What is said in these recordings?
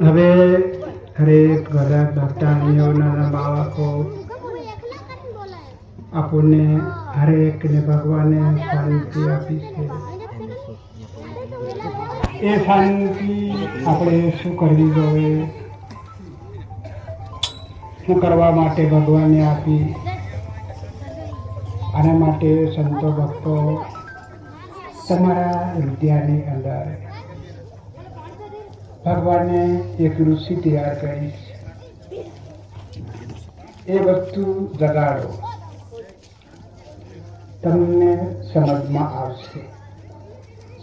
હવે હરેક બધા ભક્તાણીઓના બાળકો આપણને હરેકને ભગવાને શાંતિ આપી છે. એ શાંતિ આપણે શું કરવી જોઈએ, શું કરવા માટે ભગવાને આપી, આના માટે સંતો ભક્તો તમારા હૃદયની અંદર ભગવાને એક ઋષિ તૈયાર કરી છે. એ વસ્તુ જગાડો, તમને સમજમાં આવશે.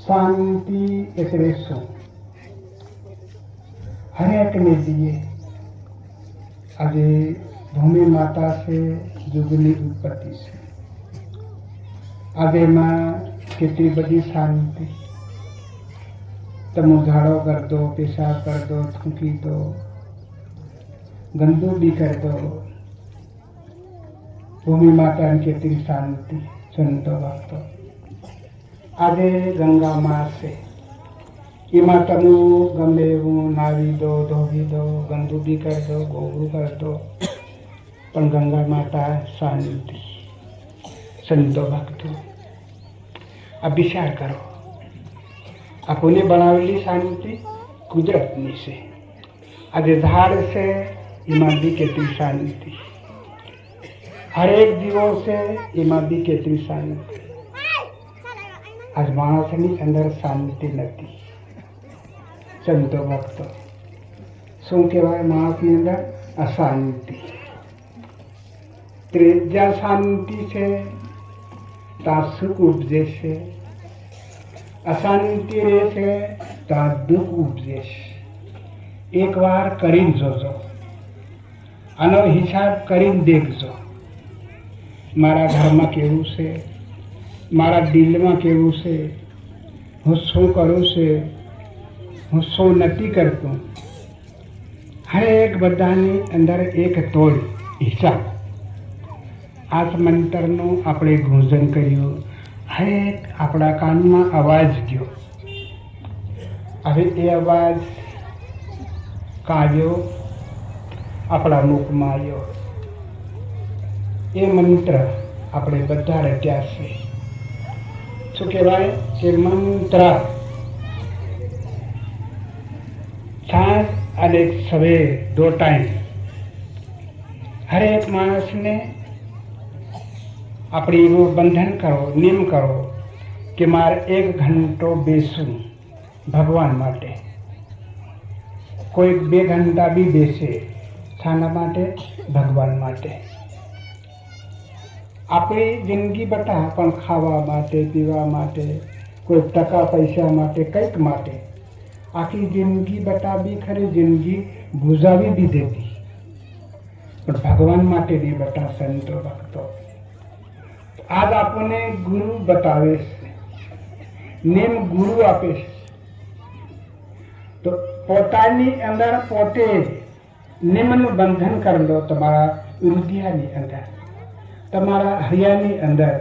શાંતિ એટલે શું? હરેકને દિए આજે ભૂમિ માતા છે, જુગની ઉત્પત્તિ છે. આજે માં કેટલી બધી શાંતિ. તમે ઝાડો कर दो, पेशाब कर दो, थूकी दो, गंदू भी कर दो, भूमि माता की કેટલી શાંતિ. સંતો ભક્તો આજે ગંગા માં છે, એમાં તમે ગમે એવું નાવી દો, ધોવી દો, ગંદુ બી કરી દો, ગોબરું કરી દો, પણ ગંગા માતા શાંતિ. સંતો ભક્તો આ વિચાર કરો, આપણને બનાવેલી શાંતિ કુદરતની છે. આજે ઝાડ છે, એમાં બી કેટલી શાંતિ. હરેક દીવો છે, એમાં બી કેટલી શાંતિ. આજ માણસની અંદર શાંતિ નથી. સંતો ભક્તો શું કહેવાય માણસની અંદર? અશાંતિ. જ્યાં શાંતિ છે ત્યાં સુખ ઉપજે છે, અશાંતિ રહે છે ત્યાં દુઃખ ઉપજે છે. એક વાર કરીને જોજો, આનો હિસાબ કરીને દેખજો. મારા ઘરમાં કેવું છે, મારા દિલમાં કેવું છે, હું શું કરું છે, હું શું નથી કરતો. હરેક બધાની અંદર એક તોડ હિસાબ. આ મંત્રનું આપણે ગુંજન કર્યું, હરેક આપણા કાનમાં અવાજ ગયો. હવે એ અવાજ કાઢ્યો, આપણા મુખમાં આવ્યો. એ મંત્ર આપણે બધા રટ્યા છે. શું કહેવાય કે મંત્ર સાંજ અને સવેર 2 ટાઈમ હરેક માણસને આપણે એવું બંધન કરો, નિયમ કરો કે મારે 1 ઘંટો બેસું ભગવાન માટે. કોઈ 2 ઘંટા બી બેસે, શાના માટે? ભગવાન માટે. આપણી જિંદગી બટા પણ ખાવા માટે, પીવા માટે, કોઈ ટકા પૈસા માટે, કંઈક માટે આખી જિંદગી બટા બી ખરી જિંદગી ગુજાવી બી દેતી, પણ ભગવાન માટે બી બટા. સંતો ભક્તો આજ આપણને ગુરુ બતાવે છે, નેમ ગુરુ આપે છે. તો પોતાની અંદર પોતે નિયમનું બંધન કરી લો. તમારા હૃદયની અંદર, તમારા હૈયાની અંદર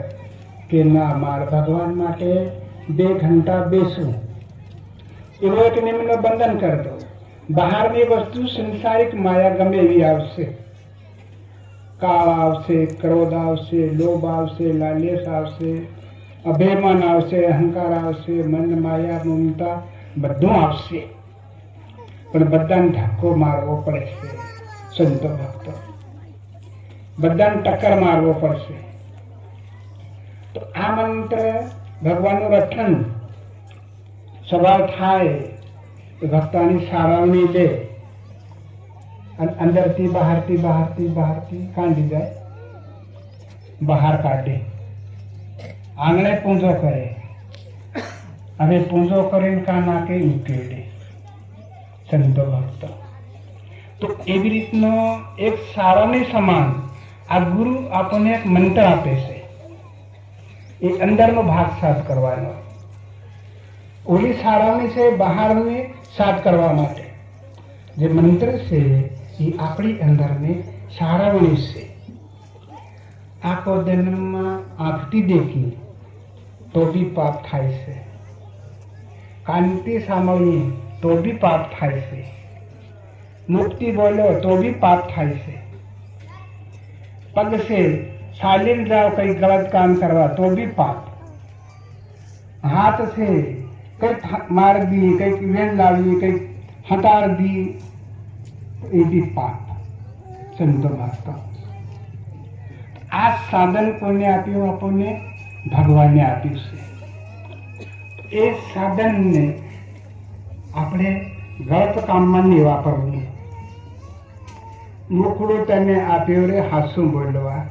કે ના, મારા ભગવાન માટે 2 ઘંટા બેસું, એવો એક નિયમનું બંધન કરી દો. બહારની વસ્તુ સંસારિક માયા ગમે એવી આવશે, કાળ આવશે, ક્રોધ આવશે, લોભ આવશે, લાલચ આવશે, અભિમાન આવશે, અહંકાર આવશે, મન માયા મમતા બધું આવશે, પણ બધાને ધક્કો મારવો પડે છે. સંતો ભક્તો બધાને ટક્કર મારવો પડશે. તો આ મંત્ર ભગવાનનું રટણ સવાર થાય તો ભક્તાની સારાવણી લે અને અંદરથી બહારથી કાઢી જાય, બહાર કાઢે, આંગણે પૂંજો કરે. હવે પૂંજો કરીને કા નાખે ઉકેલે. સંતો ભક્તો તો એવી રીતનો એક સારાની સમાન આ ગુરુ આપણને એક મંત્ર આપે છે. એ અંદરનો ભાગ સાફ કરવાનો, ઓલી સારાની છે બહારની સાફ કરવા માટે. જે મંત્ર છે એ આપણી અંદરને સારાવણી છે. આખો જન્મમાં આંખથી દેખી તો બી પાપ થાય છે, કાનથી સાંભળીએ તો બી પાપ થાય છે, मुक्ति बोलो तो भी पाप थाय से। पग से चालीन जाओ कई गलत काम करवा तो भी पाप। हाथ से कई मार दी, कई वेल लावी, कई हटार दी, ये भी पाप। संतो भक्तो आ साधन कोने आप्યું? આપણને ભગવાને આપ્યું છે। એ સાધનને આપણે ગલત કામમાં નહીં વાપરવું। મુખડું તને આપ્યું રે હાસું બોલવા,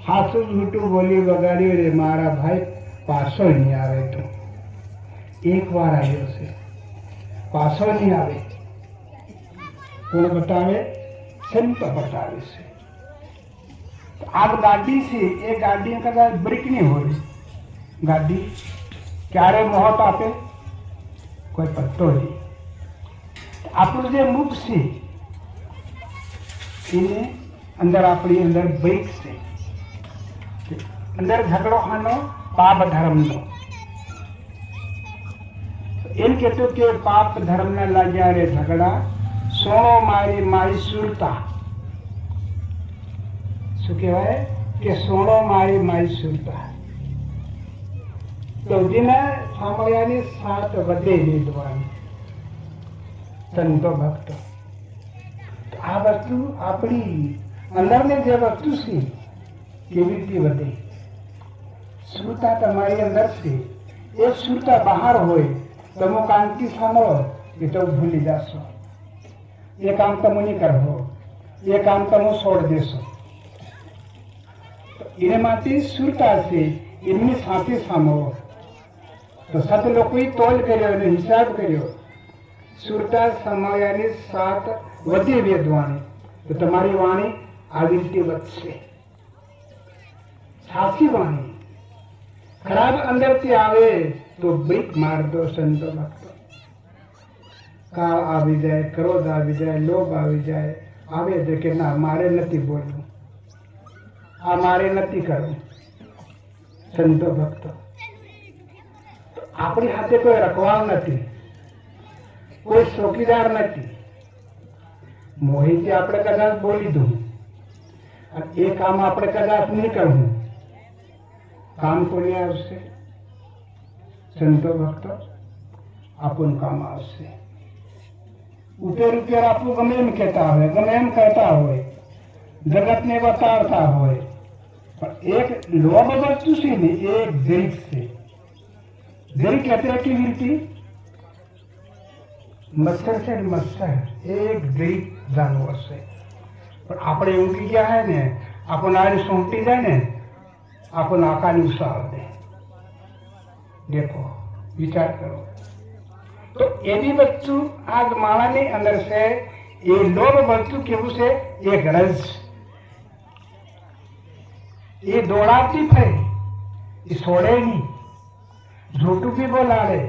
હાસું જૂઠું બોલી વગાડ્યું રે મારા ભાઈ, પાછો નહીં આવે તો। એક વાર આવ્યો છે, પાછો નહીં આવે। કોણ બતાવે? સંત બતાવે છે। આગ ગાડી છે, એ ગાડી કદાચ બ્રેક નહીં હોય, ગાડી ક્યારે મોહત આપે? કોઈ પત્તો નહીં। આપણું જે મુખ છે એને અંદર આપણી અંદર બ્રેક છે, અંદર ઝઘડો ખાનો પાપ ધર્મનો। એમ કહેતું કે પાપ ધર્મના લાગ્યા રે ઝઘડા, સોણો મારી મારી સુરતા। શું કહેવાય કે સોણો મારી મારી સુરતા। દોજીના સાંભળ્યાની સાત વધે લીધવાની। સંતો ભક્તો આ વસ્તુ આપણી અંદરની જે વસ્તુ છે કેવી રીતે વધે? સુરતા તમારી અંદર છે, એ સુરતા બહાર હોય તમે કાંતિ સાંભળો એ તો ભૂલી જશો। ये काम तुम नहीं करो, ये काम तुम छोड़ देशो। तो इने माटी सुरता से इनमें साथी सामो तो सत लोग तोल करो ने हिसाब करो। सुरता समायानी सात वधे वेदवाणी तो तुम्हारी वाणी આવી રીતે વધશે। સાચી વાણી ખરાબ અંદરથી આવે તો બ્રેક માર દો સંતો ભક્તો। કાળ આવી જાય, ક્રોધ આવી જાય, લોભ આવી જાય, આવે છે કે ના મારે નથી બોલવું, આ મારે નથી કરવું। સંતો ભક્તો આપણી હાથે કોઈ રખવાળ નથી, કોઈ ચોકીદાર નથી। મોહીથી આપણે કદાચ બોલી દઉં અને એ કામ આપણે કદાચ નહીં કરવું, કામ કોને આવશે? સંતો ભક્તો આપણું કામ આવશે। ઉપર ઉપર આપણું ગમે એમ કહેતા હોય, ગમે એમ કહેતા હોય, જગતને બતાવતા હોય, પણ એક લોભ વસ્તુ છે ને એ જૈક છે। જૈક એટલે કેવી રીતે? મચ્છર છે ને મચ્છર, એક જૈક જાનવર છે। પણ આપણે ઊંઘી ગયા હોય ને, આપણને આરી સોંટી જાય ને, આપણને આકાની ઉસાવ દે। દેખો વિચાર કરો तो एवी वस्तु आज माणानी अंदर से ये लोभ वस्तु केवू से ये गरज ये दौड़ाती फरे, ये छोड़े नहीं, झूठू भी बोलाड़े।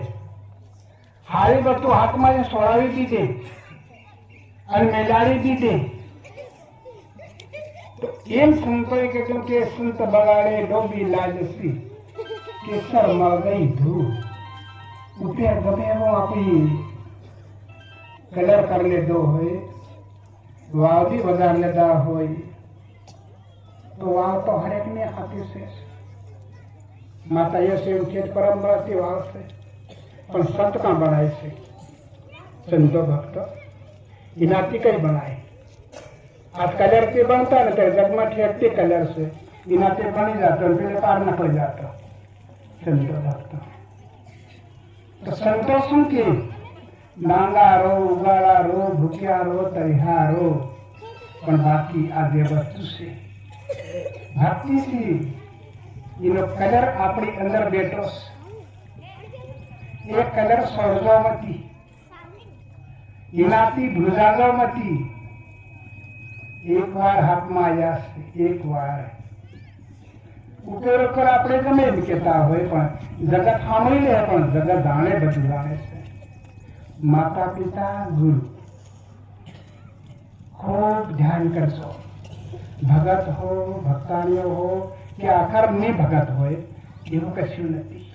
हारी वस्तु हाथ में सोड़ावी दीधे और मेलाड़ी दीधे तो एम संतों के संत बगाड़े डोबी लाजसी केसर मर गई धूप। ઉપર ગમે એવો આપણી કલર કરી લીધો હોય, વાવ બી વધારે લીધા હોય તો વાવ તો હરેકને આપી છે। માતાએ સેવ ખેત પરંપરાથી વાવ છે, પણ સંત કાં બનાય છે? સંતો ભક્તો એનાથી કઈ બનાય? આ કલરથી બનતા ને ત્યારે જગમાં ઠેકતી કલર છે, એનાથી બની જતો પેલે પાર નકળી જતો। સંતો ભક્તો तो संतोषम के नांगा रो, उगाड़ा रो, भूखिया रो, तरिहा रो, पर बाकी आगे वस्तु से भक्ति से इनो कलर अपनी अंदर बैठो। ये कलर स्वर्गमती, इनाती भुजागमती। एक बार हाथ में आया से एक बार ઉપર ઉપર આપણે ગમે એમ કહેતા હોય પણ જગત સાંભળી લે, પણ જગત જાણે બધું જાણે છે। માતા પિતા ગુરુ ખૂબ ધ્યાન કરજો। ભગત હો, ભક્તાણીઓ હો કે આખર નહીં ભગત હોય એવું કશું નથી,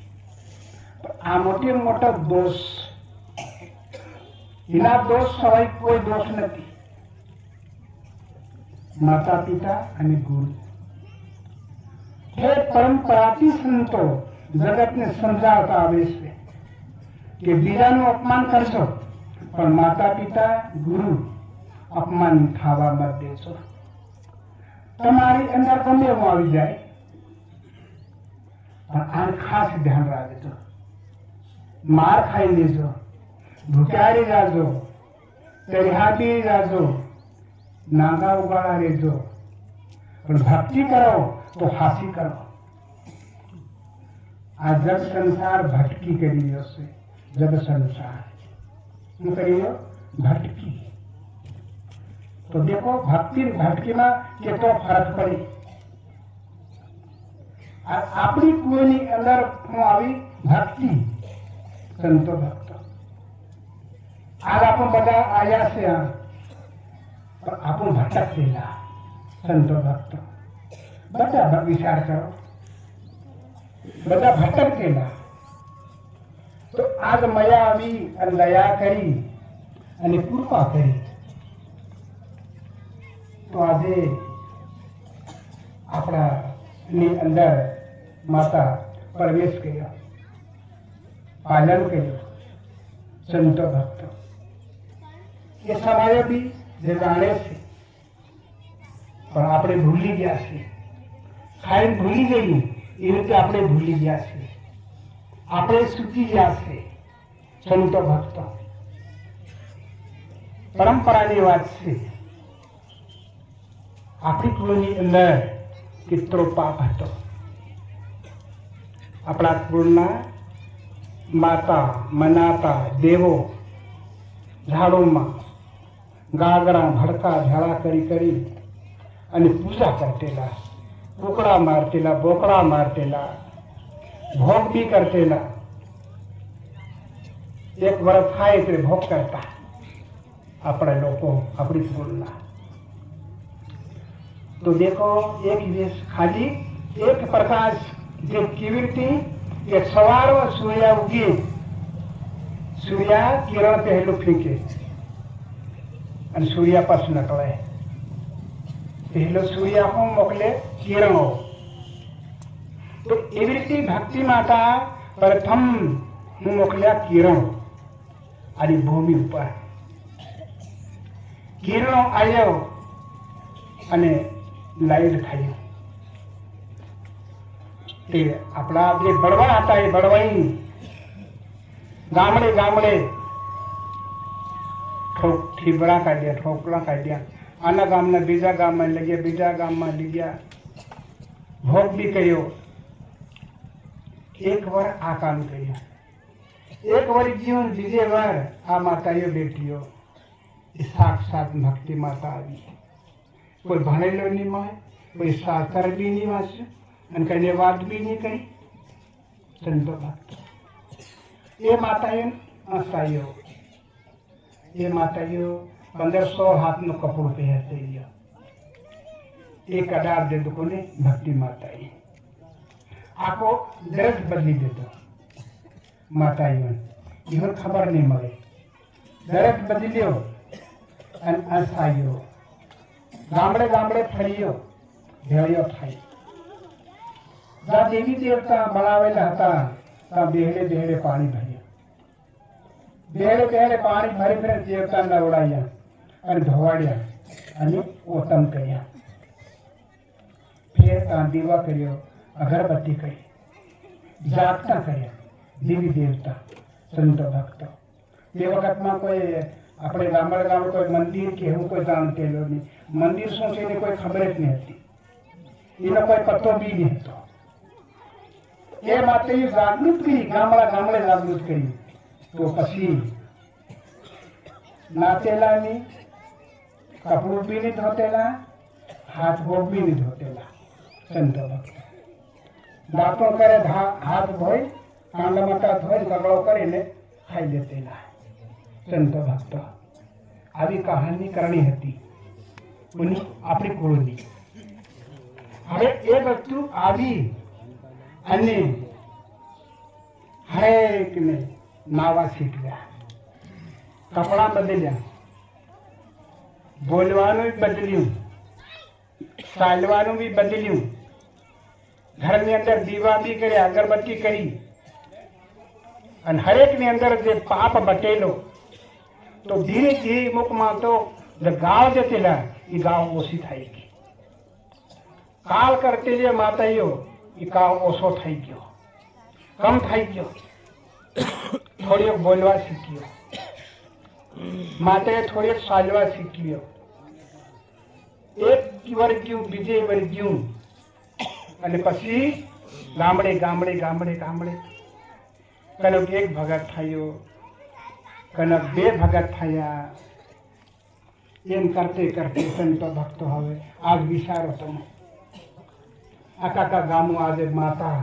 પણ આ મોટો મોટો દોષ એના દોષ સિવાય કોઈ દોષ નથી. માતા પિતા અને ગુરુ એ પરંપરાથી સંતો જગતને સમજાવતા આવે છે કે બીજાનું અપમાન કરશો પણ માતા પિતા ગુરુ અપમાન ખાવા મત દેશો. તમારી અંદર ગમે એવું આવી જાય પણ આ ખાસ ધ્યાન રાખજો. માર ખાઈ લેજો, ભૂખ્યા જાજો, તરિહાબી જાજો, નાગા ઉગાડા રહેજો, પણ ભક્તિ કરો તો હાસી કરો. આ જગ સંસાર ભટકી કરી રહ્યો છે. જગ સંસાર શું કરી રહ્યો? ભટકી. તો દેખો ભક્તિ ભટકીમાં કેટલો ફરક પડે. આપણી કોઈની અંદર હું આવી ભક્તિ સંતો ભક્તો આજ આપણે બધા આવ્યા છે પણ આપણું ભટકેલા સંતો ભક્તો બધા વિચાર કરો, બધા ભટકેલા. તો આજ મયા આવી અને દયા કરી અને કૃપા કરી તો આજે આપણા ની અંદર માતા પ્રવેશ કર્યો, પાલન કર્યું. સંતો ભક્તો એ સમયે બી જે જાણે છે પણ આપણે ભૂલી ગયા છે. ખાઈને ભૂલી ગયું એ રીતે આપણે ભૂલી ગયા છે. આપણે સૂકી ગયા છે. સંતો ભક્તો પરંપરાની વાત છે. આપણી કુળની અંદર કેટલો પાપ હતો. આપણા કુળના માતા મનાતા દેવો ઝાડોમાં ગાગરા ભડકા ઝાડા કરી કરી અને પૂજા કરતેલા, કુકડા મારતેલા, બોકડા મારતેલા, ભોગ બી કરતેલા. એક વર્ષ થાય એટલે ભોગ કરતા આપણા લોકો આપણી કુળના. તો દેખો એક દિવસ ખાલી એક પ્રકાશ જે કેવી રીતે કે સવારમાં સૂર્ય ઉગે, સૂર્ય કિરણ પહેલું ફીંકે અને સૂર્ય પાછું નીકળે. પહેલો સૂર્ય હું મોકલે કિરણો. તો એવી રીતે ભક્તિ માતા પ્રથમ હું મોકલ્યા કિરણો અને ભૂમિ ઉપર કિરણો આવ્યો અને લાઈટ થયું. તે આપણા જે બળવાન હતા એ બળવાઈ ગામડે ગામડે ઠીબડા કાઢ્યા, ઠોકડા કાઢ્યા. આના ગામના બીજા ગામમાં લઈ ગયા, બીજા ગામમાં લઈ ગયા, ભોગ બી કર્યો. એક વાર આ કામ કર્યું, એક વાર જીવન, બીજે વાર આ માતાઓ બેઠીઓ. એ સાક્ષાત ભક્તિ માતા આવી. કોઈ ભણેલો નહીં હોય, કોઈ શાસ્ત્ર બી નહીં વાંચ્યું અને કઈને વાત બી નહીં કરી. સંતો ભક્ત એ માતાઓ હસાયો. એ માતાઓ 1500 હાથનું કપડું પહેરતી. એક અડાર દે કોને? ભક્તિ માતાએ આખો દ્રઢ બદલી દીધો. માતાઓ એને ખબર નહીં મળે, દ્રઢ બદલ્યો અને હસાયો. ગામડે ગામડે ફર્યો, ભેળ્યો થાય. જ્યાં દેવી દેવતા બનાવેલા હતા ત્યાં બેહડે બેહડે પાણી ભર્યું. બેહડે બેહડે પાણી ભરી ફરી દેવતા નવડાયા અને ધોવાડ્યા અને ઓતમ કર્યા. ફેર ત્યાં દીવા કર્યો, અગરબત્તી કરી, જાગતા કર્યા દેવી દેવતા સંતો ભક્તો. તે વખતમાં કોઈ આપણે ગામડે ગામડે કોઈ મંદિર કે એવું કોઈ જાણતેલો નહીં. મંદિર શું છે એને કોઈ ખબર જ નહીં હતી, એનો કોઈ પત્તો બી નહીં હતો. એ માટે જાગૃત કરી, ગામડા ગામડે જાગૃત કરી. તો પછી નાચેલાની કપડું બી નહીં ધોતેલા, હાથ ભોગ બી નહીં ધોતેલા. સંતો ભક્તો દાંતો કરે, હાથ ધોઈ, કાંડા માતા ધોઈ, કગડો કરીને ખાઈ લેતેલા. સંતો ભક્તો આવી કહાની કરણી હતી આપણી કુળની. હવે એ વસ્તુ આવી અને હરેકને નાવા શીખ્યા. कपड़ा बदल्या, बोलवानु भी बदल्यू, चालवानु भी बदल्यू, घर में अंदर दीवा भी करे, अगरबत्ती करी, और हरेक ने अंदर जे पाप बटेलो तो धीरे धीरे मुख में तो गाँव जे चला ये गाँव ओसी थाई गई। काल करते जे माताईओ ये गाँव ओसो थाई गयो, कम थाई गयो, थोड़ी बोलवा सीखियो, माताए थोड़ी सालवा सीखियो, एक वर्ग्यू बीजे वर्ग्यू અને પછી ગામડે ગામડે ગામડે ગામડે કનક એક ભગત થયો, કનક બે ભગત થયા, એમ કરતે કરતે સંતો ભક્તો હવે આજ વિચારો તમે આખા ગામમાં આજે માતા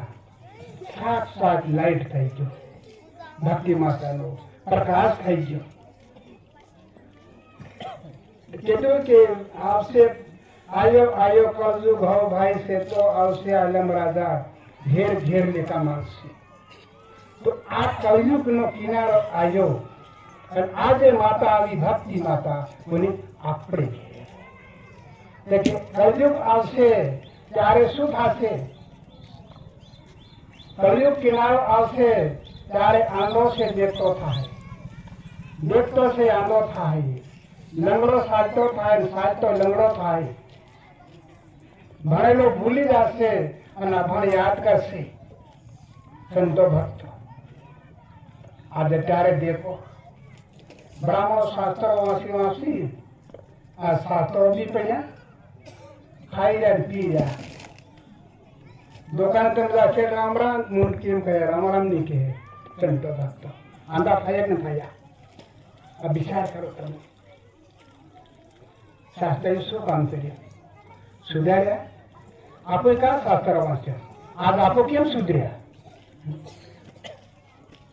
સાક્ષાત લાઈટ થઈ ગયો, ભક્તિ માતાનો પ્રકાશ થઈ ગયો। કીધું કે આવશે आयो आयो कलयुग हो भाई से तो आवश्य आलम राजा घेर घेर लेता मानसी। तो आ कलयुग नो किनारो आयो और आज माता आवी भक्ति माता बोली आपड़े लेकिन कलयुग आवशे त्यारे शू थाशे? कलयुग किनारो आवशे त्यारे आंधो से देखतो थाय, देखतो से आंधो थाय, लंगड़ो साचो थाय, साचो लंगड़ो थाय, भणेलो भूली जाशे અને અભણ યાદ કરશે। સંતો ભક્તો આજે ત્યારે દેખો બ્રાહ્મણો શાસ્ત્રો વાંચી વાંચી આ શાસ્ત્રો બી પડ્યા, ખાઈ રહ્યા ને પી રહ્યા। દુકાન તમે જાશે રામ રામ મૂળ કેમ કહે રામ રામ નહીં કહે। સંતો ભક્તો આંધા થયા કે ન થયા? આ વિચાર કરો તમે, શાસ્ત્રે શું કામ કર્યું? સુધાર્યા? आपो का शास्त्र वांचा आज आपो केम सुधर्या?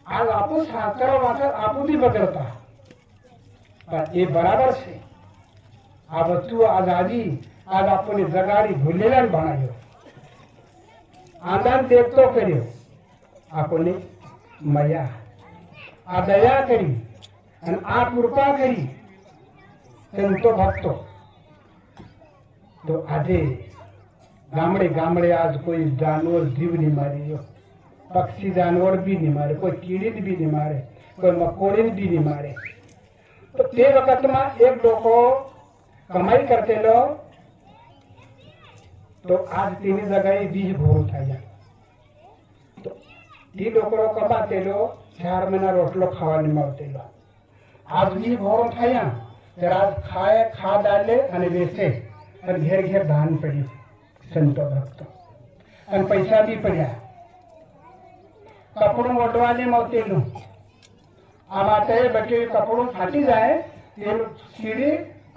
आज आपो शास्त्र वांचा आपो भी बदलता पर ये बराबर से आ वस्तु आजादी आज आपने जगाड़ी भूलेला बनायो, आदान देखतो कर्यो आपने मया आ दया करी અને આ કૃપા કરી સંતો ભક્તો। તો આજે गामड़े गामड़े आज कोई जानवर जीव नहीं मारे, पक्षी जानवर भी नहीं मारे, कोई कीड़ी भी नहीं मारे, कोई मकोड़ी भी नहीं मारे। तो ते वक्त में एक लोगो कमाई करते लो तो आज तीन जगह बीज भोर था। तो ती लोग कमाते लो 4 महीना रोटलो खावा नहीं मारते लो, आज बीज भोर था तर आज खाए खा डाले અને વેચે અને ઘેર ઘેર ધાન પડ્યું। संतो भक्तो અને પૈસા બી પડ્યા, કપડું ઓઢવાને મળતેલું આ માટે બકે કપડું ફાટી જાય તેનું સીડી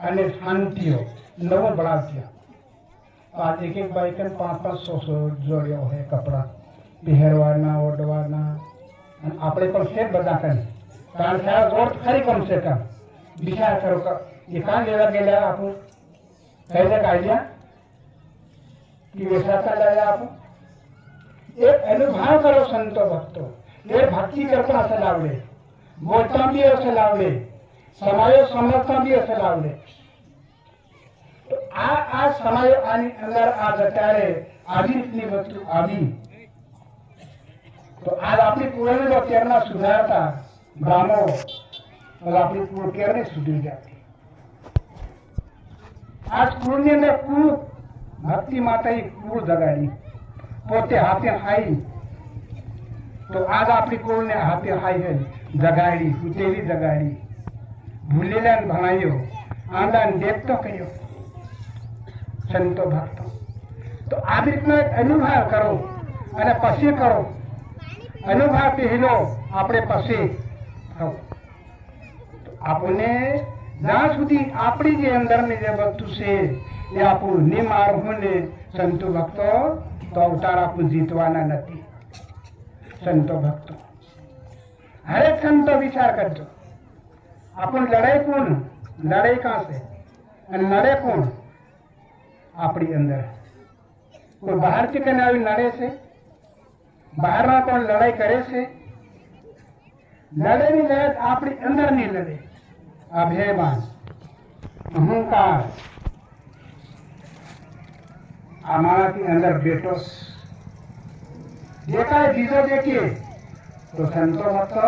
અને શાંતિઓ નવો બનાવતી। आज एक एक बाइक 500-500 જોડ્યો હોય કપડા પહેરવાના ઓઢવાના અને આપણે પણ છે બધા કઈ કારણ કે આ જોડ ખરી કમ સે કમ વિચાર કરો એ કાં લેવા ગયેલા આપણું કઈ જગ્યા આઈડિયા कि वैसा लाया आप एक अनुभाव करो संतो भक्तो, ये भक्ति करता ऐसा लावले, बोलता भी ऐसा लावले, समायो समझता भी ऐसा लावले। तो आ समायो आने अंदर आज अत्यारे आदि इतनी वस्तु आदि तो आज अपनी पूरे में जो केरना सुधारता ब्राह्मणों और अपनी पूर्ण केरने सुधर जाती। आज पूर्ण में पूर्ण भक्ति माता कूड़ जगाड़ी पोते हाथे हाई तो आज अपनी कूड़ ने हाथे हाई है जगाड़ी उतेरी जगाड़ी भूलेला भणायो आंदा देखतो करो संतो भक्तो। तो आ रीतना अनुभव करो અને પછી કરો અનુભવ પહેલો આપણે પછી કરો। આપણે જ્યાં સુધી આપણી જે અંદરની જે વસ્તુ છે એ આપણું નિમાર હોને સંતો ભક્તો તો અવતાર આપણું જીતવાના નથી। સંતો ભક્તો હરેક સંતો વિચાર કરજો આપણું લડાઈ કોણ લડાઈ કાં છે અને લડે કોણ આપણી અંદર કોઈ બહારથી કને આવી લડે છે બહારના કોણ લડાઈ કરે છે લડેની લડત આપણી અંદરની લડે અભિમાન, અહંકાર આમાંથી અંદર બેઠો જે કાંઈ બીજો દેખીએ તો સંતો ભક્તો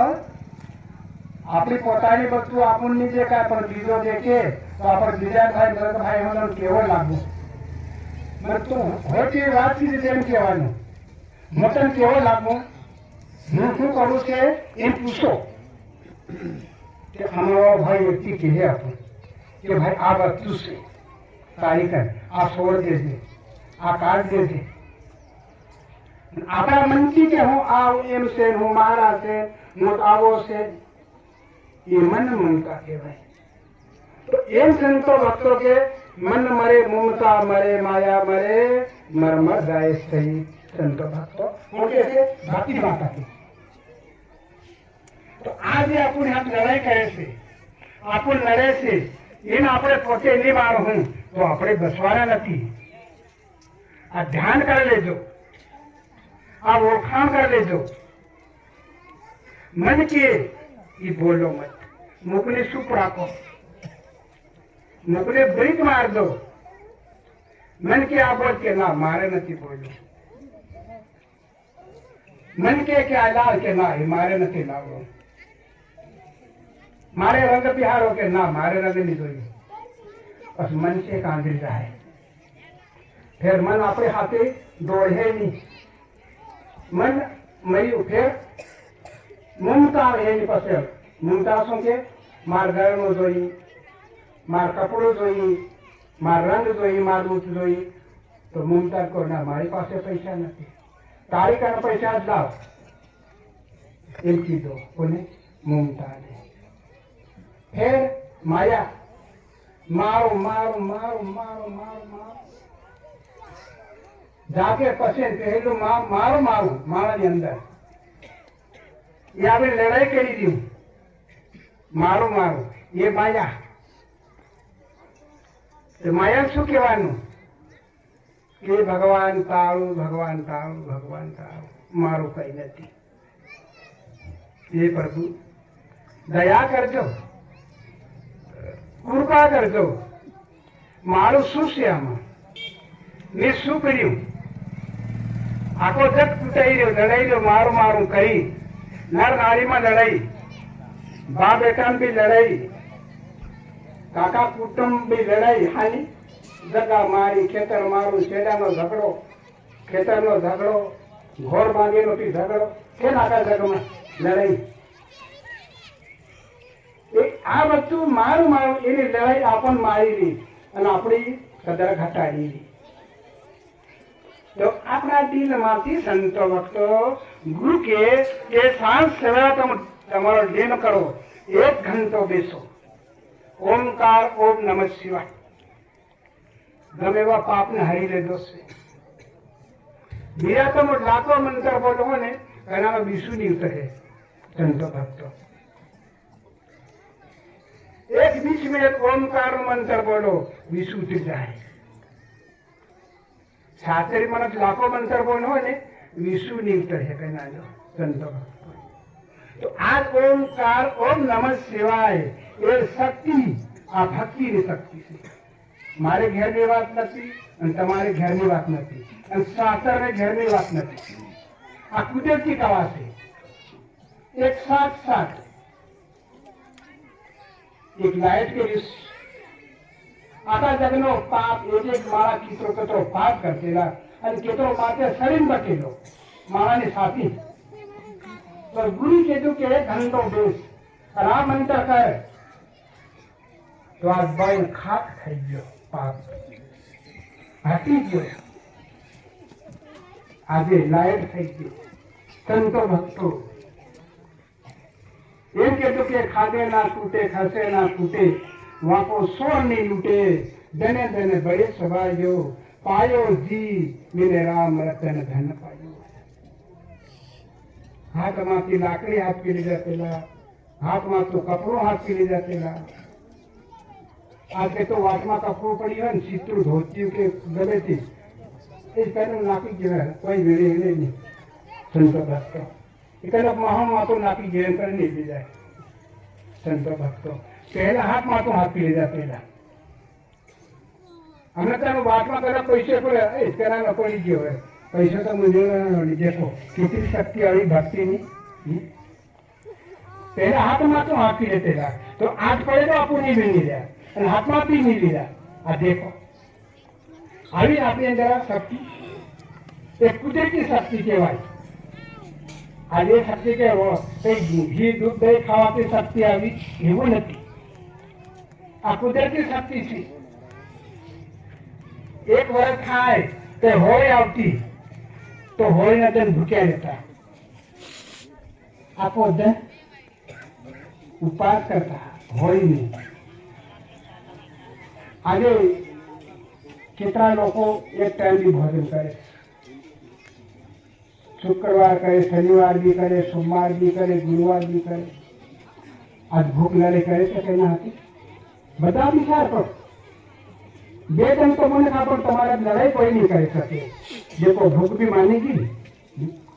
આપણી પોતાની વસ્તુ આપણને જે કાંઈ પણ બીજો દેખે તો આપણે બીજા ભાઈ મને કેવો લાગુ તો હોય તે વાત કીધી તેમ કહેવાનું હું તને કેવો લાગુ હું શું કરું છે એમ પૂછો કે અમારો ભાઈ વ્યક્તિ કહે આપણું કે ભાઈ આ વસ્તુ છે તારી કર આ છોડ દેજે આ કાઢ દેજે આપણા મનથી કે હું આવું એમ છે હું મારા છે હું આવો છે એ મન મમતા કહેવાય તો એમ સંતો ભક્તો કે મન મરે મમતા મરે માયા મરે મર્મ જાય સહી સંતો ભક્તો હું કે છે ભક્તિ માતા કે તો આ જે આપણને હાથ લડાઈ કરે છે આપણ લડે છે એને આપણે પોતે નહીં મારો હું તો આપણે બસવાના નથી આ ધ્યાન કરી લેજો આ ઓળખાણ કરી લેજો મન કે એ બોલો મત મુકને ચૂપ રાખો મુકને બ્રેક માર દો મન કે આ બોલ કે ના મારે નથી બોલ્યું મન કે આ લાલ કે ના એ મારે નથી લાવવો મારે રંગ બિહારો કે ના મારે रंग नहीं જોઈએ बस मन से कांदिल जाए फिर मन अपने हाथे दौड़े नहीं मन मरी फिर ममता है नहीं पसे ममता શું કે માર ઘરનો જોઈ માર કપડો જોઈ માર રંગ જોઈ માર રૂપ જોઈ તો મમતા કો ના મારી પાસે પૈસા નથી તારી કાન પૈસા જ લાવ એમ કીધો કોને મમતા ને फिर माया मारो मारो मारो मारो मारो मारो जाके पसे पहलू मारो मारो मारा ની અંદર ये આપણે લડાઈ કરી દી મારો મારો ये माया તો માયા શું કહેવાનું કે ભગવાન તાળું ભગવાન તાળું ભગવાન તાળું મારું કઈ નથી એ પ્રભુ દયા કરજો કૃપા કરજો મારું શું છે આમાં મેં શું કર્યું આખો જગ તૂટાઈ રહ્યો લડાઈ રહ્યો મારું મારું કરી નર નારીમાં લડાઈ બા બેટામાં બી લડાઈ કાકા કુટુંબ બી લડાઈ હાની જગા મારી ખેતર મારું છેડાનો ઝઘડો ખેતરનો ઝઘડો ઘોર બાંધીનો બી ઝઘડો કે નાકા જગમાં લડાઈ આ બધું મારું મારું એની લડાઈ આપણને મારી લી અને આપણી કદર ઘટાડી લી તો આપણા દિલમાંથી સંતો ભક્તો ગુરુ કે સાંજ સવેરા તમે તમારો ધ્યાન કરો 1 ઘંટો બેસો ઓમકાર ઓમ નમઃ શિવાય ગમે એવા પાપને હરી લેજો છે બીજા તમે લાખો મંત્ર બોલો ને એનામાં બીસું નહીં ઉતરે સંતો ભક્તો एक बीच में एक ओमकार मंत्र बोलो विषु उतर जाए छात्री मन लाखों मंत्र बोलो ने विषु नहीं उतर है कहना जो संतो तो आज ओमकार ओम नमः शिवाय ये शक्ति आ भक्ति ની શક્તિ છે મારે ઘરની વાત નથી અને તમારે ઘરની વાત નથી અને શાસ્ત્રને ઘરની વાત નથી આ કુદરતી કળા છે એક સાથ સાથ एक लाइट के लिए आका जगनो पाप एक मारा कितो कतो पाप करतेला અને કેટલો માથે શરીર બકેલો મારાની સાથી તો ગુરુ કીધું કે 1 ઘંટો બેસ અને આ મંત્ર કર તો આ બાઈ ખાક થઈ ગયો પાપ હટી ગયો આજે લાઈટ થઈ ગઈ સંતો ભક્તો એમ કીધું કે ખાધે ના તૂટે ખસે ના તૂટે વાંકો સોર નહીં લૂટે ધને ધને બળે સવાયો પાયો જી મેને રામ રતન ધન પાયો હાથમાંથી લાકડી હાથ પી લીધા પેલા હાથમાં તો કપડું હાથ પી લીધા પેલા આજે તો વાટમાં કપડું પડ્યું હોય ને ચિત્રું ધોત્યું કે ગમેથી એ પહેલું નાખી ગયો કોઈ વેળે નહીં સંતો ભક્તો એકદમ મહામાં તો નાખી ગયે કરી નહીં જાય સંતો ભક્તો પહેલા હાથમાં તો હાથ પી લીધા પહેલા અમે તારો વાતમાં કરે પૈસે પડે તેના પડી ગયો હોય પૈસા તો મુજબ દેખો કેટલી શક્તિ આવી ભક્તિની પહેલા હાથમાં તો હાથ પી લેતેલા તો હાથ પડે તો આપું નહીં મેળવી રહ્યા અને હાથમાં પી નહીં લીધા આ દેખો આવી આપણી અંદર શક્તિ એ કુદરતી શક્તિ કહેવાય આજે શક્તિ કહેવો કઈ ઘી દૂધ દહીં ખાવાથી શક્તિ આવી એવું નથી આ કુદરતી શક્તિ છે એક વર્ષ થાય તો હોળી આવતી તો હોળીના દન ભૂખ્યા રહેતા આખો દન ઉપવાસ કરતા હોળીની આજે કેટલા લોકો એક ટાઈમથી ભોજન કરે શુક્રવાર કરે શનિવાર બી કરે સોમવાર બી કરે ગુરુવાર બી કરે આજ ભૂખ લડે કરે છે કે ના હતી બધા વિચાર કરો બે જણ તો મને ખબર તમારા લડાઈ કોઈ નહીં કરી શકે જે કોઈ ભૂખ બી માની ગઈ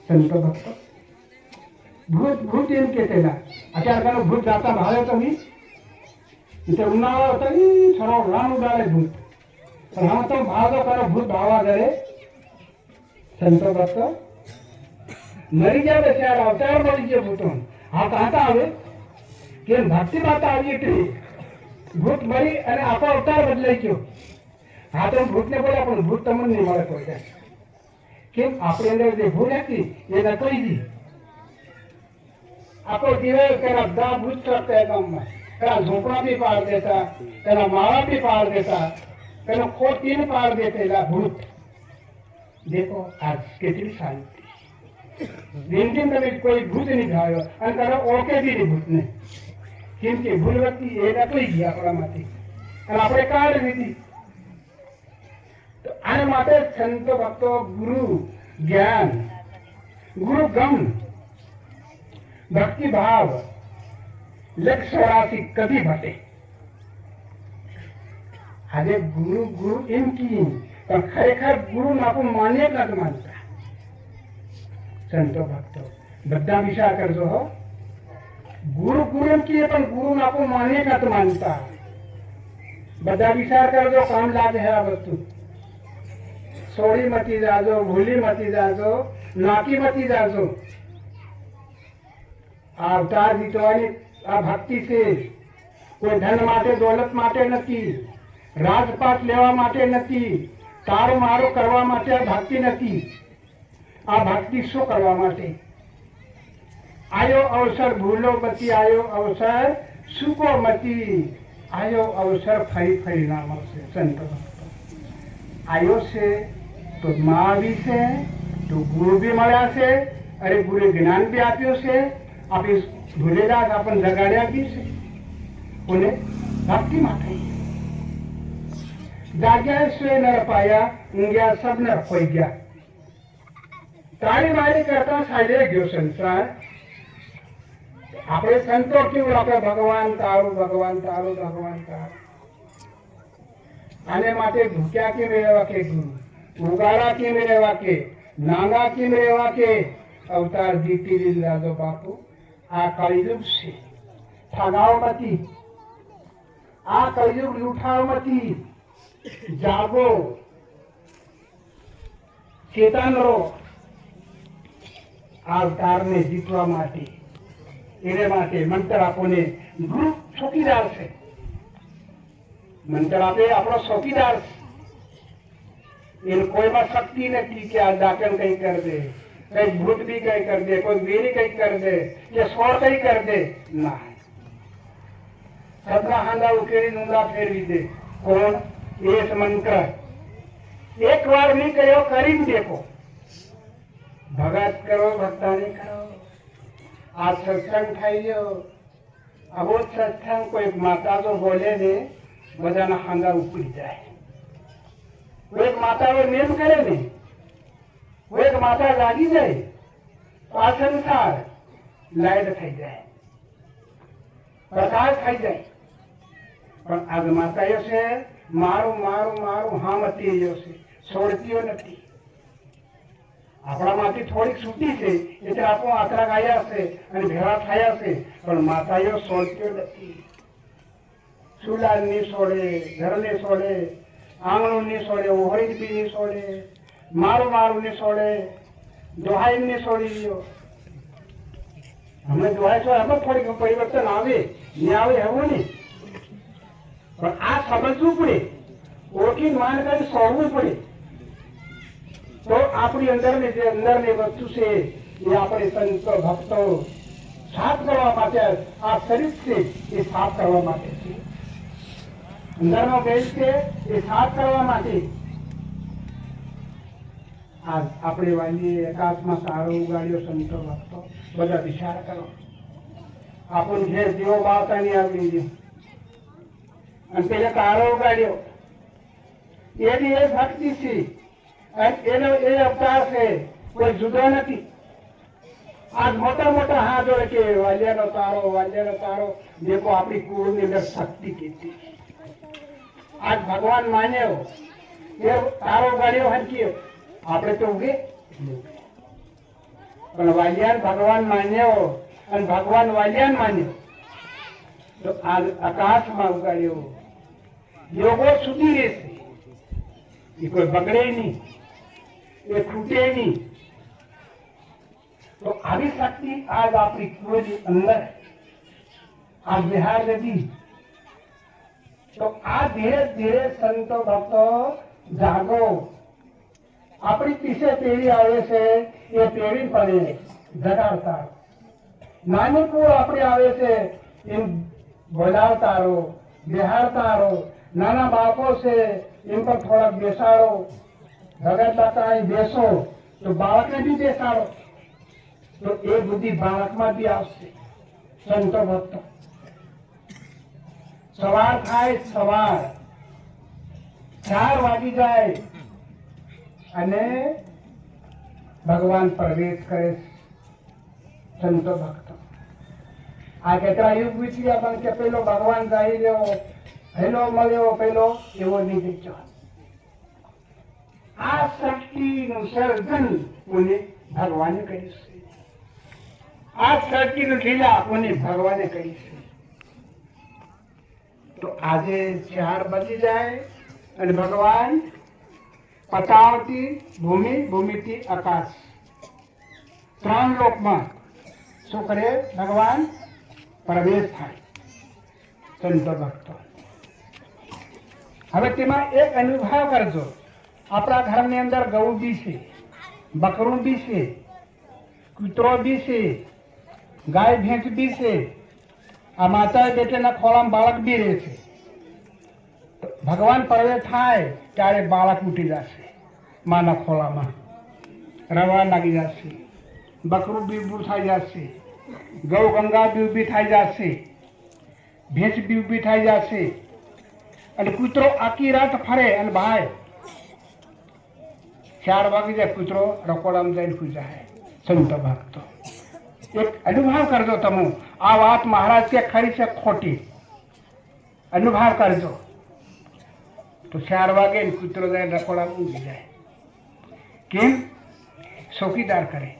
સંતો ભક્તો ભૂત ભૂત એમ કે તેના અત્યારે ભૂત જાતા ભાવે તો નહીં એટલે ઉનાળો હતો ને થોડો રાણ ઉડાડે ભૂત પણ હા તો ભાવ તો કરો ભૂત ભાવા કરે સંતો ભક્તો મરી ગયા બેચાર અવતાર મળી ગયો ભૂતો હા કાંતા આવે કે ભક્તિ માતા આવી એટલી ભૂત મરી અને આપણો અવતાર બદલાઈ ગયો હા તો ભૂતને બોલ્યા પણ ભૂત તમને નહીં મળે કોઈ કેમ આપણી અંદર જે ભૂલ હતી એ નકળી ગઈ આપણો જીવે તેના બધા ભૂત કરતા ગામમાં તેના ઝોપડા બી પાડ દેતા તેના માળા બી પાડ દેતા તેનો ખોટી પાડ દેતા ભૂત દેખો આજ કેટલી શાંતિ દિન તમે કોઈ ભૂત નહીં ખાયો અને તમે ઓળખે બી નહીં ભૂતને કેમ કે ભૂલ વ્યક્તિ એ નકળી ગઈ આપણામાંથી અને આપણે કાઢી લીધી આને માટે સંતો ભક્તો ગુરુ જ્ઞાન ગુરુ ગમ ભક્તિ ભાવ લક્ષરાથી કદી ઘટે આજે ગુરુ ગુરુ એમ કી પણ ખરેખર ગુરુ આપણું માન્ય નથી માનતા સંતો ભક્તો બધા વિચાર કરજો હો ગુરુ ગુરુ એમ કીએ પણ ગુરુ આપણું માન્ય નથી માનતા બધા વિચાર કરજો કામ લાગે છે આ વસ્તુ સોળી મતી જાજો ભૂલી મતી જાજો નાકી મતી જાજો આ અવતાર જીતવાની આ ભક્તિ છે કોઈ ધન માટે દોલત માટે નથી રાજપાટ લેવા માટે નથી તારો મારો કરવા માટે આ ભક્તિ નથી આ ભક્તિ શું કરવા માટે આયો અવસર ભૂલો મતી આયો અવસર સુકો મતી આયો અવસર ફરી ફરી ના મળશે સંતો આયો છે તો મહાવીર છે તો ગુરુ બી મળ્યા છે અરે ગુરુ જ્ઞાન બી આપ્યું છે આપી ભૂલેલા આપણને જગાડ્યા બી છે અને ભક્તિ માટે જાગ્યા સ્વે નર પાયા ઊંઘ્યા સબ નર ખોઈ ગયા તાળી મારી કરતા સાજે ગયો સંસાર આપણે સંતો કેવું આપણે ભગવાન તારું ભગવાન તારું ભગવાન તારું આને માટે ભૂખ્યા કેમ રહેવા કે ગુરુ ઉગાડા કેમ રહેવા કે નાંગા કેમ રહેવા કે અવતાર જીતી લીધા જો બાપુ આ કળિયુગ છે ઠગાવમાંથી આ કળિયુગ લૂંટાવમાંથી જાગો ચેતન રહો આ અવતારને જીતવા માટે એને માટે મંત્ર આપોને ગુરુ ચોકીદાર છે મંત્ર આપે આપણો ચોકીદાર એને કોઈમાં શક્તિ નથી કે આ ડાકણ કઈ કર દે કઈ ભૂત બી કઈ કર દે કોઈ વેરી કઈ કર દે કે સ્વર કઈ કર દે ના સદના હાંડા ઉકેલી ઊંડા ફેરવી દે કોણ એ મંત્ર એક વાર નહીં કર્યો કરીને દેખો ભગત કરો ભક્તાની કરો આ સત્સંગ થઈ ગયો આવો સત્સંગ કોઈ માતા તો બોલે ને બધાના હાંડા ઉપડી જાય કોઈક માતાઓ નેમ કરે ને કોઈક માતા લાગી જાય તો આ સંસાર લાઈટ થઈ જાય પ્રકાશ થઈ જાય પણ આજ માતાઓ છે મારું મારું મારું હામતી છે છોડતીઓ નથી આપણામાંથી થોડીક છૂટી છે એટલે આપણો આકરા ગાયા છે અને ભેળા થયા છે પણ માતાઓ છોડતીઓ નથી ચૂલા નહીં છોડે, ઘરને છોડે, આંગણું નહીં છોડે, ઓહરી બી નહીં છોડે, મારું મારું નહીં છોડે, દોહાઈ નહીં છોડી દો. હમણાં દોહાઈ છો એમાં થોડીક પરિવર્તન આવે ને આવે એવું નહીં, પણ આ સમજવું પડે, ઓળખી માન કરી છોડવું પડે. તો આપણી અંદરની જે અંદરની વસ્તુ છે એ આપણે સંતો ભક્તો સાફ કરવા માટે, આ શરીર છે એ સાફ કરવા માટે છે, અંદરનો બેલ છે એ સાફ કરવા માટે. આપણે વાલી એકાંતમાં તારો ઉગાડ્યો સંતો ભક્તો બધા વિચાર કરો. આપણું ઘેર જેવો બાવતા નહીં આવી ગયો અને પેલા તારો ઉગાડ્યો એની એ ભક્તિ છે, એનો એ અવતાર છે, કોઈ જુદો નથી. આજ મોટા મોટા હાથ જોડે કે વાલિયાનો તારો દેખો આપણી કુળની અંદર શક્તિ કેટલી. આજ ભગવાન માન્યો એ તારો ગાડ્યો હરકીયો આપણે તો ઉગે, પણ વાલિયાન ભગવાન માન્યો અને ભગવાન વાલિયાન માન્યો તો આ આકાશમાં ઉગાડ્યો. યોગો સુધી રહેશે, એ કોઈ બગડે નહીં, એ ખૂટે નહીં. તો આવી શક્તિ આજ આપણી કુળની અંદર આ બિહાર નદી. તો આ ધીરે ધીરે સંતો ભક્તો જાગો. આપણી પીછે પેઢી આવે છે એ પેઢી પડે જગાડતા. નાની કુળ આપણી આવે છે એમ બોલાવતા રહો, બેહાડતા રહો. નાના બાળકો છે એમ પર થોડાક બેસાડો. ભગત દાતા અહીં બેસો તો બાળકને બી બેસાડો, તો એ બુદ્ધિ બાળકમાં બી આવશે. સંતો ભક્તો સવાર થાય, સવાર 4 વાગી જાય અને ભગવાન પ્રવેશ કરે. સંતો ભક્તો આ કેટલા યુગ વીતી ગયા પણ કે પેલો ભગવાન જાય રહ્યો, હેલો મળ્યો પેલો એવો નહીં દેખજો. આ શક્તિનું સર્જન કોને? ભગવાને કર્યું છે. આ શક્તિનું લીલા કોને? ભગવાને કરી છે. તો આજે 4 બજી જાય અને ભગવાન પતાવતી ભૂમિ, ભૂમિથી આકાશ 3 લોકમાં શું કરે? ભગવાન પ્રવેશ થાય. સંતો ભક્તો હવે તેમાં એક અનુભવ કરજો. આપણા ઘરની અંદર ગૌ બી છે, બકરું બી છે, કૂતરો બી છે, ગાય ભેંસ બી છે. આ માતા બેટેના ખોળામાં બાળક બી રહે છે. ભગવાન પ્રવેશ થાય ત્યારે બાળક ઉઠી જશે માના ખોળામાં, રવા લાગી જશે, બકરું બી ઊભું થઈ જશે, ગૌ ગંગા બી ઊભી થઈ જશે, ભેંસ બી ઊભી થઈ જશે અને કૂતરો આખી રાત ફરે. અને ભાઈ 4 વાગી જાય કૂતરો રકોડામાં જઈને સુઈ જાય. સંતો ભક્તો એક અનુભવ કરજો. તમે આ વાત મહારાજ કે ખરી છે ખોટી? અનુભવ કરજો. તો 4 વાગે કૂતરો જાય રકોડામાં ઊંઘી જાય. કેમ? ચોકીદાર કરે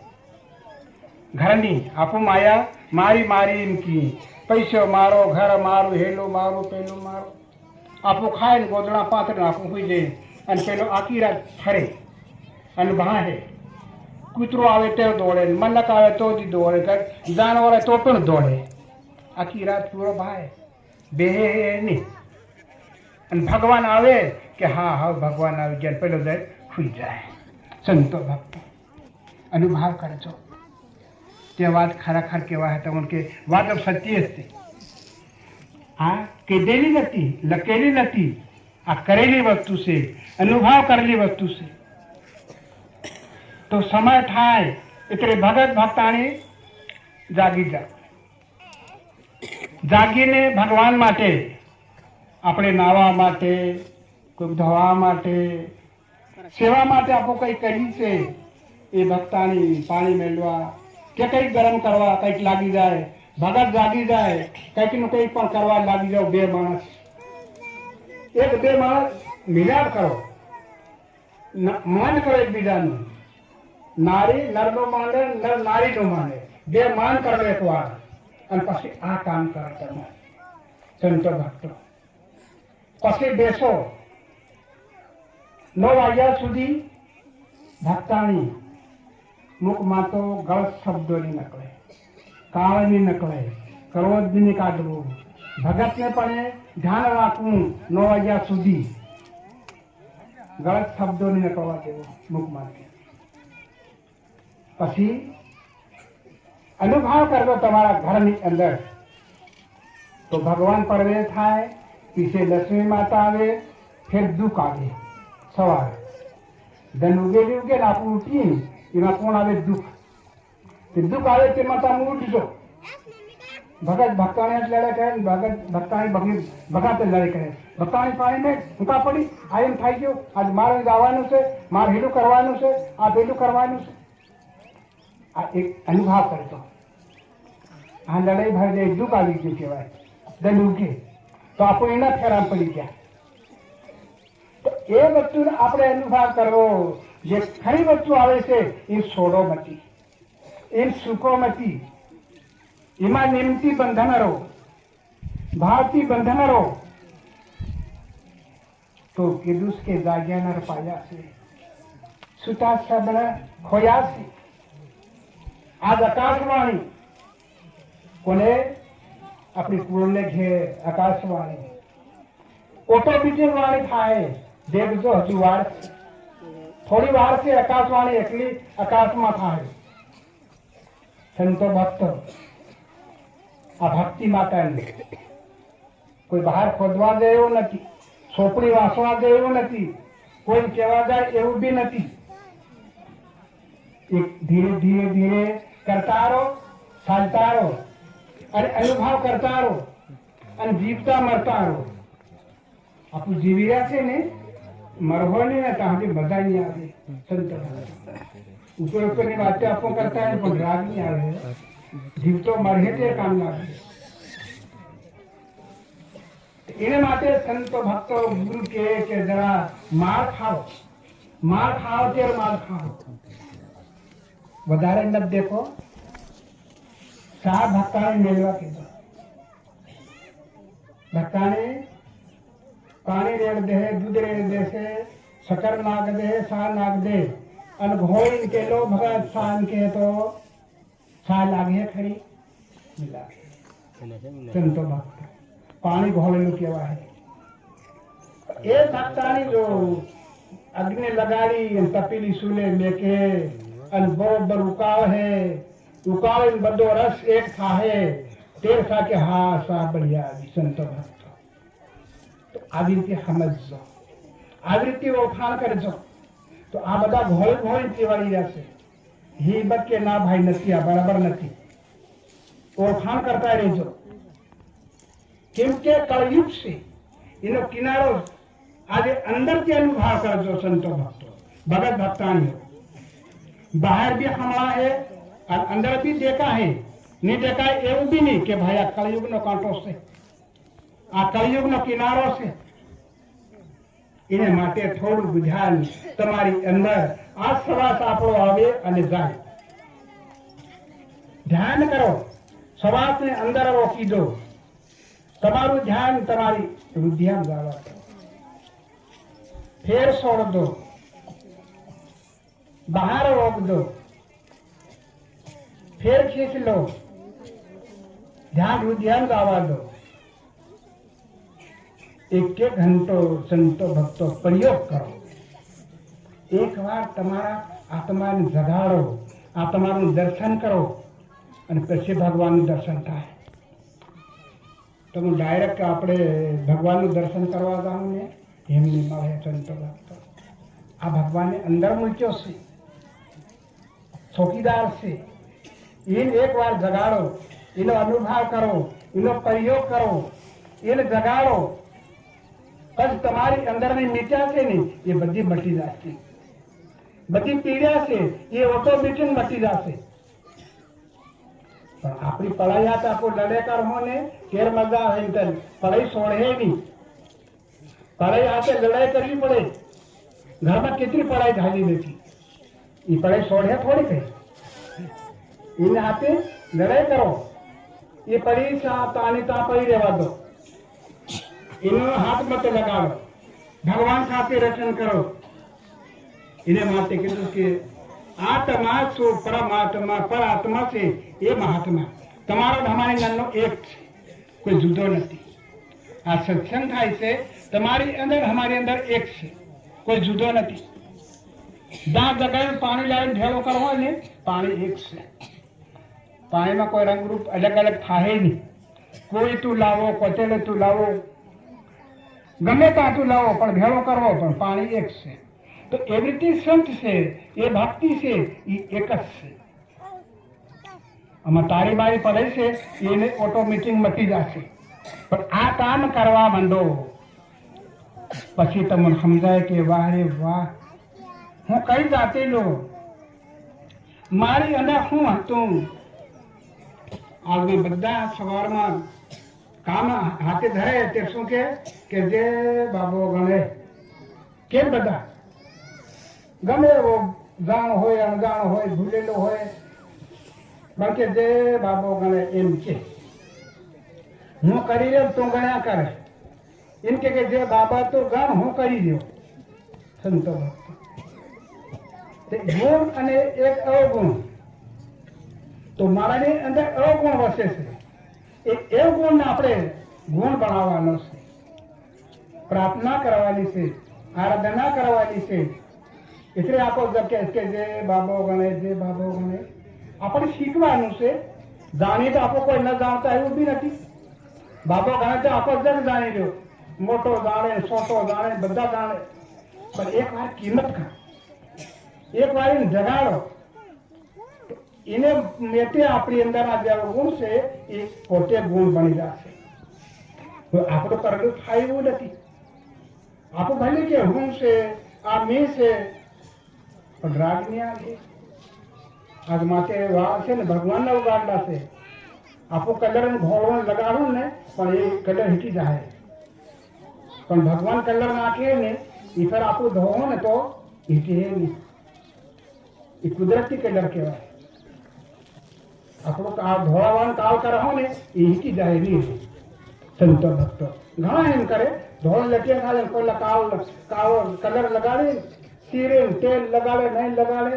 ઘરની. આપું માયા મારી મારી એમ કી, પૈસો મારો, ઘર મારું, હેલું મારું, પેલું મારું. આપું ખાય ને ગોદડા પાથરે આપું સુઈ જાય અને પેલો આખી રાત ફરે અને ભાહે. કૂતરો આવે તો દોડે, મનક આવે તો જ દોડે, જાનવર આવે તો પણ દોડે. આખી રાત પૂરો ભાઈ બેહે નહીં. અને ભગવાન આવે કે હા હા ભગવાન આવી ગયા, પેલો જાય સુઈ જાય. સંતો ભક્તો અનુભવ કરજો. તે વાત ખરેખર કહેવાય તમને કે વાત સત્ય જ છે. આ કીધેલી નથી, લખેલી નથી, આ કરેલી વસ્તુ છે, અનુભવ કરેલી વસ્તુ છે. તો સમય થાય એટલે ભગત ભક્તાણી જાગી જાય. જાગીને ભગવાન માટે, આપણે નાવા માટે, કોઈ ધોવા માટે, સેવા માટે આપણું કંઈ કરી છે એ ભક્તાણી પાણી મેળવા કે કંઈક ગરમ કરવા કંઈક લાગી જાય. ભગત જાગી જાય, કંઈક નું કંઈક પણ કરવા લાગી જાઓ. 2 માણસ, 1-2 માણસ મિલાપ કરો, માન કરો એકબીજાનું. નારી નરનો માને, નર નારીનો માને. 2 માન કરો એકવાર અને પછી આ કામ કરો તમે. સંતો ભક્તો પછી બેસો 9 વાગ્યા સુધી ભક્તાણી મુખમાં તો ગળત શબ્દો નહીં નકળે, કાળ નહીં નકળે, ક્રોધ નહીં કાઢવું, ભગતને પણ ધ્યાન રાખવું 9 વાગ્યા સુધી ગળત શબ્દો નહીં નકળવા દેવું મુખમાંથી. પછી અનુભવ કરજો તમારા ઘરની અંદર તો ભગવાન પ્રવેશ થાય, પીછે લક્ષ્મી માતા આવે, ફેર દુઃખ આવે. સવારે ધન ઉગેલી ઉગે આપણું ઉઠીએ એમાં કોણ આવે? દુઃખ. તે દુઃખ આવે તેમાં તમે ઉઠજો. ભગત ભક્તાણી લડે કરે, ભગત ભક્તાણી ભગાતે લડે કરે. ભક્તાણી પાણીને ઊંકા પડી આ એમ થાય ગયો, આજ મારે જવાનું છે, મારે હેલું કરવાનું છે, આ પેલું કરવાનું છે. આ એક અનુભવ કરતો. આ લડાઈ ભાઈ જાય, દુઃખ આવી ગયું કહેવાય. ધન ઉગે તો આપણે એના ફેરામ પડી ગયા. તો એ વસ્તુને આપણે અનુભવ કરવો. જે ખરી વસ્તુ આવે છે એ છોડો મતી, એ સુખો મતી, એમાં નિમતી બંધન રહો, ભાવથી બંધન રહો. તો કીધું કે જાગ્યા નર પાયા છે, સુતા શબ્દ ખોયા છે. આજ આકાશવાણી કોને? આપણી કુળને ઘેર આકાશવાણી ઓટોમેટિક વાણી થાય. દેખજો હજુ વાર છે, થોડી વાર છે. આકાશવાણી એટલી આકાશમાં થાય. સંતો ભક્તો આ ભક્તિ માતાની કોઈ બહાર ખોદવા જાય એવું નથી, ચોપડી વાંચવા જાય એવું નથી, કોઈ કહેવા જાય એવું બી નથી. એક ધીરે ધીરે ધીરે કરતા રહો, ચાલતા રહો અને અનુભવ કરતા રહો અને જીવતા મરતા રહો. આપણું જીવી રહ્યા છે ને, મરવાની ને ત્યાંથી મજા નહીં આવે. સંત ઉપર ઉપરની વાતે આપો કરતા હોય પણ રાગ નહીં આવે. જીવતો મરે તે કામ લાગે. એને માટે સંતો ભક્તો ગુરુ કે જરા માર ખાઓ, માર ખાઓ ત્યારે માર ખાઓ. વધારે નથી દેખો. શા ભક્તાને મેળવા કીધો? ભક્તાને પાણી રેડ દે, દૂધ રેડ દેશે, શક્કર નાગ દે, શા નાગ દે અને ઘોઈ કે લો ભગત શાન કે તો શા લાગે ખરી? સંતો ભક્ત પાણી ઘોળેલું કહેવાય. એ ભક્તાની જો અગ્નિ લગાડી તપેલી સુલે મેકે અને બરોબર ઉકાળે, ઉકાળીને બધો રસ એક થાહે, તેર થાકે હા સા બળિયા. સંતો ભક્તો આવી રીતે સમજજો, આવી રીતે ઓળખાણ કરજો. તો આ બધા ઘોળ ઘોળ પીવાડી જશે. હિંમત કે ના ભાઈ નથી, આ બરાબર નથી. ઓળખાણ કરતા રહેજો. કેમ કે કળયુગ છે, એનો કિનારો આજે અંદરથી અનુભવ કરજો. સંતો ભક્તો ભગત ભક્તાણીઓ બહાર भी हमारा है और अंदर भी देखा है. नहीं देखा એવું भी नहीं કે ભાઈ આ કળયુગ નો કાંટો છે, આ કળયુગ નો કિનારો છે. એને માટે થોડું ધ્યાન તમારી અંદર આ શ્વાસ આપણો આવે અને જાય. ધ્યાન કરો, શ્વાસને અંદર રોકી દો. તમારું ધ્યાન તમારી રુધિયામાં જવા દો. ફેર છોડ દો, બહાર રોક દો, ફેર ખીંચ લો. ધ્યાન રુધિયામાં જવા દો. એક એક ઘંટો સંતો ભક્તો પ્રયોગ કરો. એક વાર તમારા આત્માને જગાડો, આત્માનું દર્શન કરો અને પછી ભગવાનનું દર્શન થાય. તમે ડાયરેક્ટ આપણે ભગવાનનું દર્શન કરવા જાઓ ને એમ નહીં મળે. સંતો ભક્તો આ ભગવાનને અંદર મૂક્યો છે, ચોકીદાર છે. એને એક વાર જગાડો, એનો અનુભવ કરો, એનો પ્રયોગ કરો, એને જગાડો. પછી તમારી અંદરની મીઠા છે ને એ બધી મટી જશે. બધી પીડા છે એ ઓટોમેટિક મટી જશે. પણ આપણી પઢાઈ હાથ આપો લડેકર હોને કેર મજા આવે. પઢાઈ છોડે નહીં. પઢાઈ હાથે લડાઈ કરવી પડે. ઘરમાં કેટલી પઢાઈ થાલી નથી, એ પઢાઈ છોડે થોડી કઈ. એને હાથે લડાઈ કરો. એ પડી તાની તા પડી રહેવા દો. એનો હાથ મત લગાડો, ભગવાન સાથે રચન કરો. એને માટે કીધું કે આત્મા સો પરમાત્મા પર આત્મા છે એ મહાત્મા. તમારો અમારી નામનો એક છે, કોઈ જુદો નથી. આ સત્સંગ થાય છે તમારી અંદર અમારી અંદર એક છે, કોઈ જુદો નથી. દાંત દગાડીને પાણી લાવીને ભેળો કરવો હોય ને, પાણી એક છે. પાણીમાં કોઈ રંગરૂપ અલગ અલગ થાય નહીં. કોઈ તું લાવો, કોતેલે તું લાવો, ગમે ત્યાં તું લાવો, પણ ભેળો કરવો પણ પાણી એક છે. તો એવી રીતે સંત છે, એ ભક્તિ છે, એ એક જ છે. આમાં તારી બારી પડે છે એને ઓટોમેટિક મટી જશે, પણ આ કામ કરવા માંડો પછી તમને સમજાય કે વાહ રે વાહ, હું કઈ જાતેલો, મારી અંદર શું હતું. આગળ બધા સવારમાં કામ હાથે ધરે તે શું કે જે બાબો ગણે. કેમ બધા ગમે એવો જાણ હોય, અણજાણ હોય, ભૂલેલો હોય, બાકી જે બાબો ગણે એમ કે હું કરી રહ્યો તું ગણ્યા કરે. એમ કે જે બાબા તો ગણ, હું કરી રહ્યો. સંતો ગુણ અને એક અવગુણ. તો મારાની અંદર અવગુણ વસે છે, એ અવગુણને આપણે ગુણ બનાવવાનો છે. પ્રાર્થના કરવાની છે, આરાધના કરવાની છે. એટલે આપો કે જે બાબો ગણે, જે બાબો ગણે, આપણે શીખવાનું છે. જાણી તો આપો કોઈ ન જાણતા એવું બી નથી. બાબો ગણે તો આપો જગ જાણી રહ્યો, મોટો જાણે, છોટો જાણે, બધા જાણે. પણ એક વાર કિંમત કર, એક વાર એને જગાડો, એને મેટે આપણી અંદર આ જે ગુણ છે એ પોતે ગુણ બની જશે. તો આપણું કરેલું થાય એવું નથી. આપણું ભલે કે હું છે, આ મેં છે, પણ રાગ નહીં આવે. આજ માટે વાળ છે ને ભગવાનના ઉગાડલા છે. આપણું કલર ઘોળવાનું લગાડવું ને પણ એ કલર હીટી જાય. પણ ભગવાન કલર નાખે ને એ ફર આપણું ધોવો ને તો હીટી નહીં. એ કુદરતી કલર કહેવાય. આપણું ધોળાવાનું કાળ કરો ને એ હીટી જાય નહીં. સંતો ભક્તો ઘણા એમ કરે, ધોળ લટીએ ખાલે, કોઈ કાળો કલર લગાડે, શીરે તેલ લગાડે, નહીં લગાડે,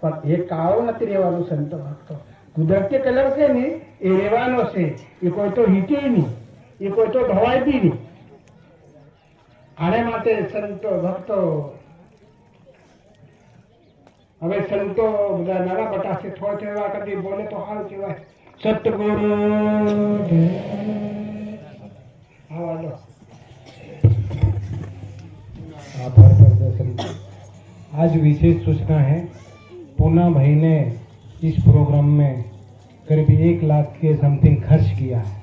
પણ એ કાળો નથી રહેવાનો. સંતો ભક્તો કુદરતી કલર છે ને એ રહેવાનો છે. એ કોઈ તો હીટે નહીં, એ કોઈ તો ધોવાય બી નહીં. આને માટે સંતો ભક્તો, હવે સંતો બધા નાના બટા છે, થોડા થોડા કદી બોલે તો સારું કહેવાય. સતગુરુ आभार प्रदर्शन। आज विशेष सूचना है, पूना भाई ने इस प्रोग्राम में करीब 1 लाख के समथिंग खर्च किया है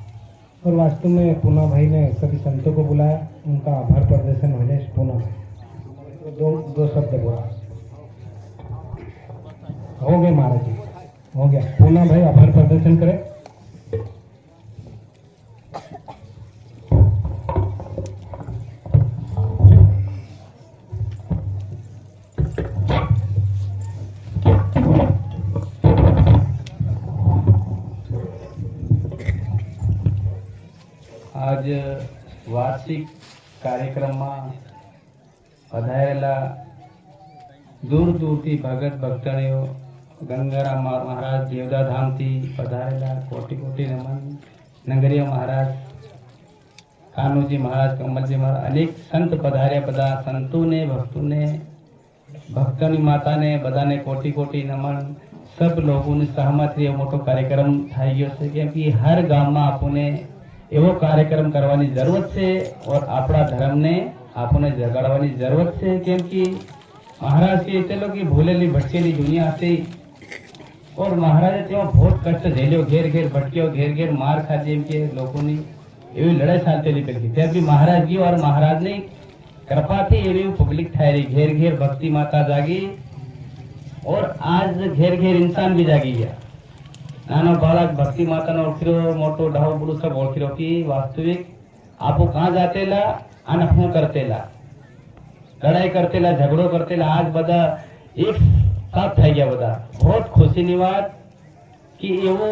और वास्तव में पूना भाई ने सभी संतों को बुलाया, उनका आभार प्रदर्शन हो जाए। पूना भाई दो शब्द बोला, हो गए महाराज जी, हो गया। पूना भाई आभार प्रदर्शन करें। आज वार्षिक कार्यक्रमમાં પધારેલા દૂર દૂરથી ભગત ભક્તણીઓ, ગંગારામ મહારાજ દેવદાધામથી પધારેલા કોટી કોટી નમન, નગરિયા મહારાજ, કાનુજી મહારાજ, કમલજી મહારાજ, અનેક સંત પધાર્યા. બધા સંતોને, ભક્તોને, ભક્તની માતાને બધાને કોટી કોટી નમન. સબ લોકોની સહમતથી મોટો કાર્યક્રમ થઈ ગયો છે, કેમ કે હર ગામમાં આપણને એવો કાર્યક્રમ કરવાની જરૂરત છે और આપણા ધર્મને આપણને જગાડવાની જરૂરત છે. કેમ કે મહારાજ કે ચલો કે ભૂલેલી ભટકેલી દુનિયા હતી और મહારાજે ત્યાં બહુ કષ્ટ ઝેલ્યો, ઘેર ઘેર ભટક્યો, ઘેર ઘેર માર ખાધી. એમ કે લોકોની એવી લડાઈ ચાલતી હતી. ત્યાં બી મહારાજ ગયો और મહારાજની કૃપાથી એવી પબ્લિક થઈ રહી, ઘેર ઘેર ભક્તિ માતા જાગી और आज ઘેર ઘેર इंसान भी जागी गया. નાનો બાળક ભક્તિ માતાનો ઓળખીરો, મોટો ઢાવ બુડું સબ ઓળખીરો કે વાસ્તવિક આપો કાં જાતેલા અને શું કરતેલા, લડાઈ કરતેલા, ઝઘડો કરતેલા, આજ બધા એક સાથ થઈ ગયા. બધા બહુ ખુશીની વાત કે એવો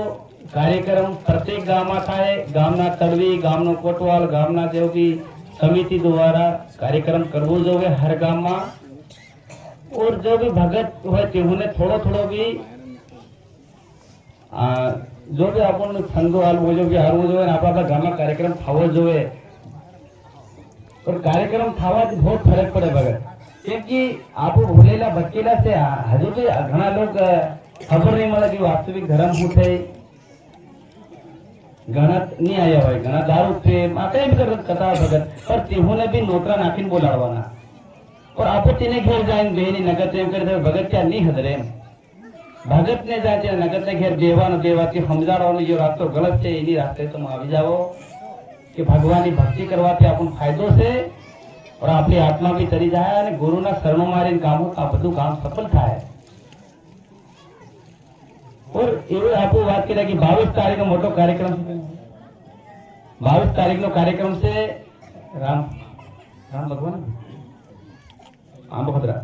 કાર્યક્રમ પ્રત્યેક ગામમાં થાય, ગામના તળવી, ગામનો કોટવાલ, ગામના जो भी समिति द्वारा कार्यक्रम करवो जोवे हर गाम में। और जो भी भगत हो तेहुने थोड़ो थोड़ो भी जो भी अपन संगो हालवो जो भी हारवो जोवे आपा आपा गाम में कार्यक्रम थावो जोवे। और कार्यक्रम थावा बहुत फर्क पड़े भगत, क्योंकि आप भूलेला भटकेला से हजू भी घना लोग खबर नहीं મળે कि वास्तविक धर्म શું છે। घना नहीं आया હોય, घना दारू पे माता भी कथा भगत, पर तेहोने भी नोकरा नाखीन बोलावाना। और आप तेने घेर जाए बेनी नगत एम कर भगत क्या नहीं हदरे भगत ने जाते नगत ने घेर देवानो देवाती समझाड़ो जो रास्तो गलत है इनी रास्ते तुम આવી જાઓ कि भगवान की भक्ति करवाते अपन फायदो से और अपनी आत्मा भी तरी जाए और गुरुना शरणों मारीने कामों का બધું काम सफल थाय। और એવું આપો વાત કરી कि 22 તારીખ નો મોટો કાર્યક્રમ છે। 22 તારીખ નો કાર્યક્રમ છે રામ ભગવાન આંબોખદરા।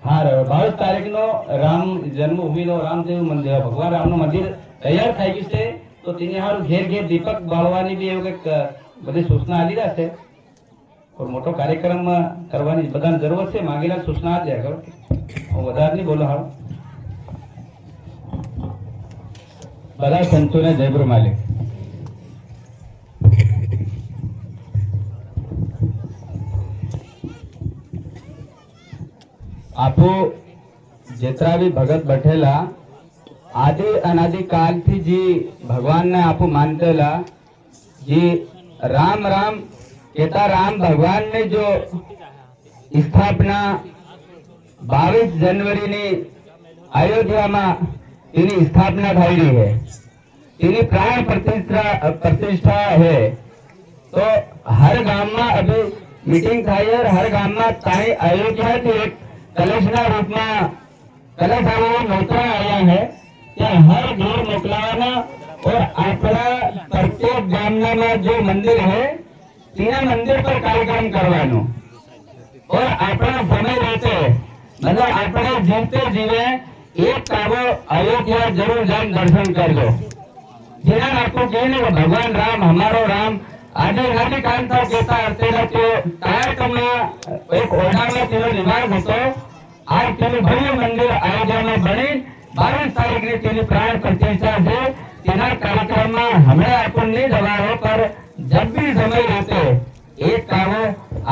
हाँ 22 તારીખ નો રામ જન્મભूमि નો रामदेव मंदिर भगवान राम नो मंदिर तैयार થઈ ગયું છે। तो तेने हारू घेर घेर दीपक बाळवानी भी એવું કંઈક બધી સૂચના આલી છે। और मोटो कार्यक्रम करवानी બધાને જરૂર છે, માંગેલા સૂચના આપ જાય કરો। હું વધારે નહીં બોલો હાલ બધા સંતોને જય ગુરુ માલિક। आपो जेतरा भी भगत बैठेला आदि अनादि काल थी जी भगवान ने आपो मानतेला जी राम राम कहता राम भगवान ने जो स्थापना 22 जनवरी ने अयोध्या में तेनी स्थापना થઈ રહી है, तेनी प्राण प्रतिष्ठा है। तो हर गाम में अभी मीटिंग थाई है, हर गाम में ताई अयोध्या थी एक कलशना रूप में कलश आवे नोकरा आया है त्या हर घर मोकलावाना। और अपना प्रत्येक गामना में जो मंदिर है तीना मंदिर पर कार्यक्रम करवानो। और अपना समय रहते मतलब अपने जीवते जीवे एक कावो अयोध्या जरूर जान दर्शन कर दो। जेना आपको कहने कि भगवान राम हमारो राम आदि आदि काल था कहता तेरा तो कार्यक्रम में एक ओढ़ा में तेरो निवास होतो। आज तेरे भव्य मंदिर अयोध्या में बनी 22 तारीख ने तेरी प्राण प्रतिष्ठा से तेना कार्यक्रम में हमें अपन नहीं जवा है, पर जब भी समय रहते एक कावो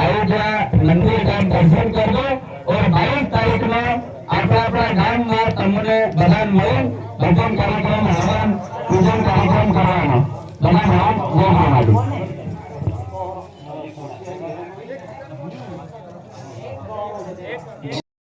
अयोध्या मंदिर का दर्शन कर दो। और 22 तारीख में अपना गाम में तमने बधान मिले भजन कार्यक्रम हवन पूजन कार्यक्रम करवाना बधान जय माता दी।